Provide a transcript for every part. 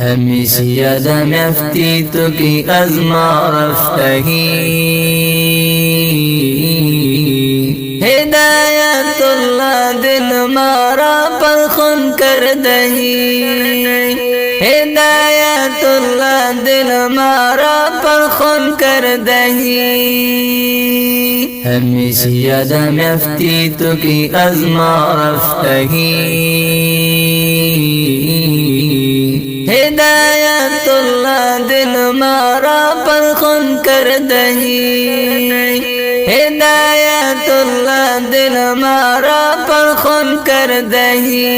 همیشه یادم افتی تو که از ما رفتگی هدایت الله دل ما را پرخون کردهی هدایت الله دل ما را پرخون کردهی همیشه یادم افتی تو که از ما رفتگی هدایت الله دل ما را پرخون کردهی هدایت الله دل ما را پرخون کردهی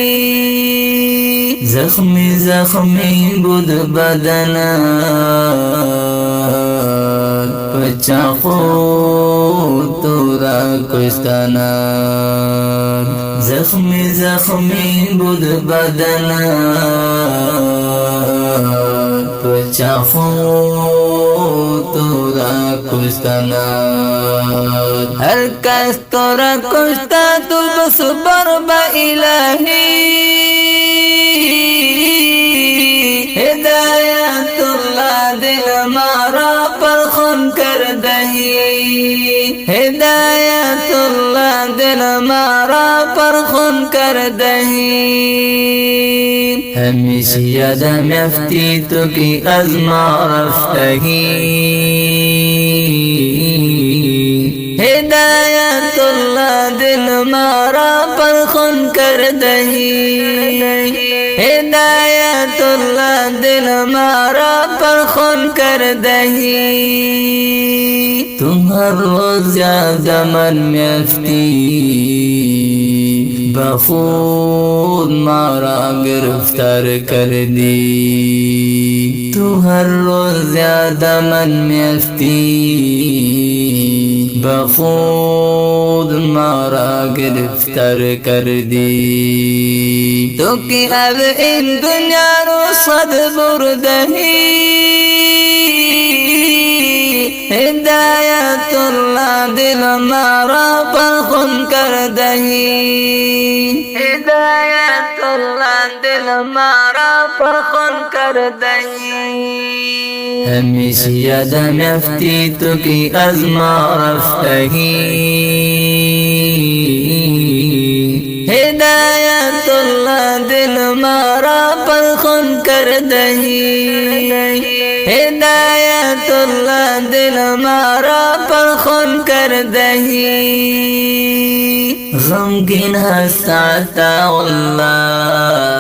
زخمی زخمی بود بدنت پچاقو تو را کشتنت زخمی زخمی بود بدنت پچاقو تو را کشتنت هر کس تو را کشتا تو بس بربا الہی هدایت اللہ دل مارا پرخون کردہی هدایت اللہ دل مارا پرخون کردہی ہمیشہ یادم افتی تو کی از ما رفتگی هدایت اللہ دل مارا پرخون کردہی هدایت اللہ دل مارا پرخون کردہی تم ہر روز زیادہ من میں افتی بخود مارا گرفتار کر دی تو ہر روز زیادہ من میں افتی بخود مارا گرفتار کر دی تو کہ اب ان دنیا رو صد بردہی ہدایت اللہ دل مارا پرخون کردہی ہدایت اللہ دل مارا پرخون کردہی ہمیشہ یادم افتی تو کی از ما رفتگی ہدایت اللہ دل مارا پرخون کردہی ہدایت اللہ دل مارا پرخون کردہی غمگین ہستا اللہ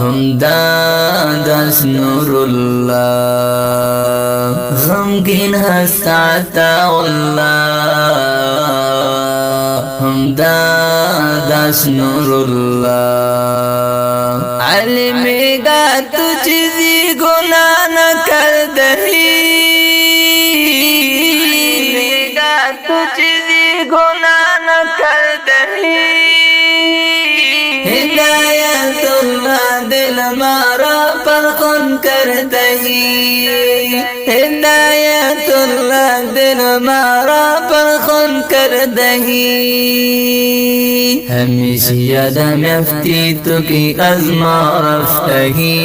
ہمدادس نور اللہ غمگین ہستا اللہ ہمدادس نور اللہ علم گا تجھ زی گناہ نہ کر دہی علم گا تجھ زی گناہ نہ کر دہی ہدایت اللہ دل مارا پرخون کردہی ہدایت اللہ دل مارا پرخون کردہی ہمیشہ یادم افتی تو کی از ما رفتگی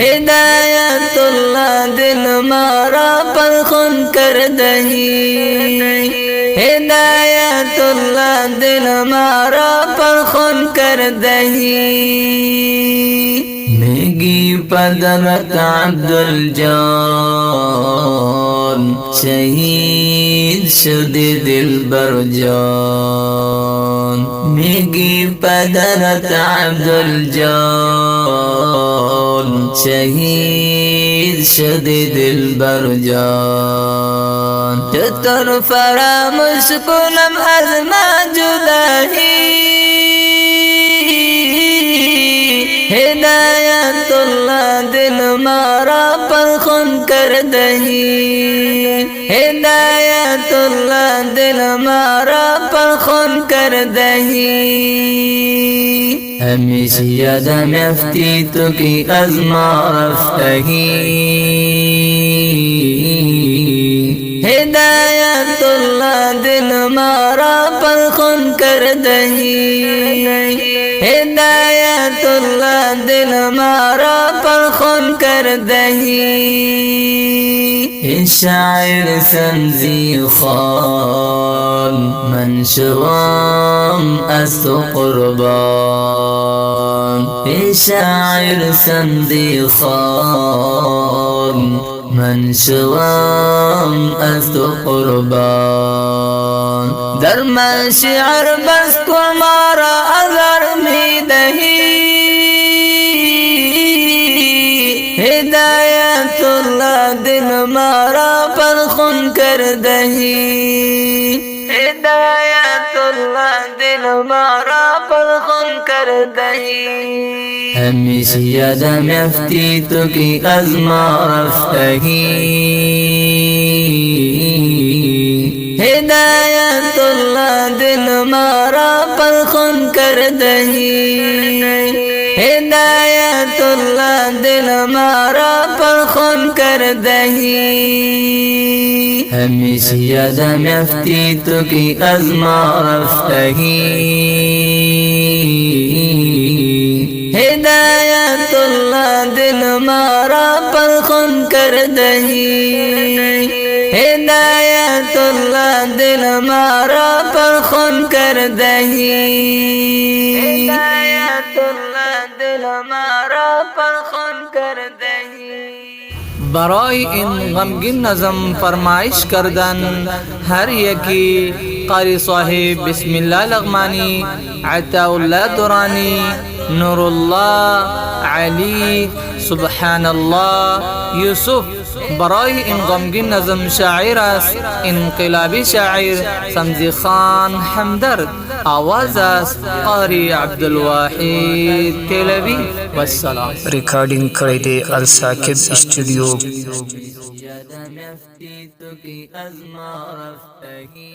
ہدایت اللہ دل مارا پرخون کردہی ہدایت اللہ دل مارا پرخون کردہی میگی پدرت عبدالجان شہید شد دلبر جان میگی پدرت عبدالجان شہید شد دلبر جان چطور فراموش کنم از ما جدائی ہدایت اللہ دل مارا پرخون کردہی ہدایت اللہ دل مارا پرخون کردہی ہمیشہ یادم افتی تو کی از ما رفتگی ہدایت اللہ دل مارا پر خون کر دہی ہدایت اللہ دل ہمارا پر خون کر دہی شاعر سمزی خان من شوام است قربان شاعر سمزی خان من شوام است قربان در من شعر بس کو مارا اثر می دہی ہدایت اللہ دل مارا پر خون کر دہی ہدایت اللہ دل مارا پر خون کر دہی ہمیشہ یادم یفتی تو کی ازما رفتگی ہدایت اللہ دل مارا پر خون کر دہی ہدایت اللہ دل ہمارا پر خون کر دہی ہمیشہ یادم یفتی تو کی ازما رفتگی ہدایت اللہ دل ہمارا پر خون کر دہی ہدایت اللہ دل ہمارا پر خون کر دہی ہدایت اللہ دل ہمارا پر خون کر دہی برای این غمگین نظم فرمایش کردن هر یکی قاری صاحب بسم الله لغمانی، عطا الله درانی، نور الله علی، سبحان الله یوسف. برای این غمگین نظم شاعر است انقلابی شاعر سمزی خان همدرد. آواز است قاری عبدالواحد تلوی. والسلام. ریکارڈنگ کړی دی الساکب اسټوډیو. ازما رفتگی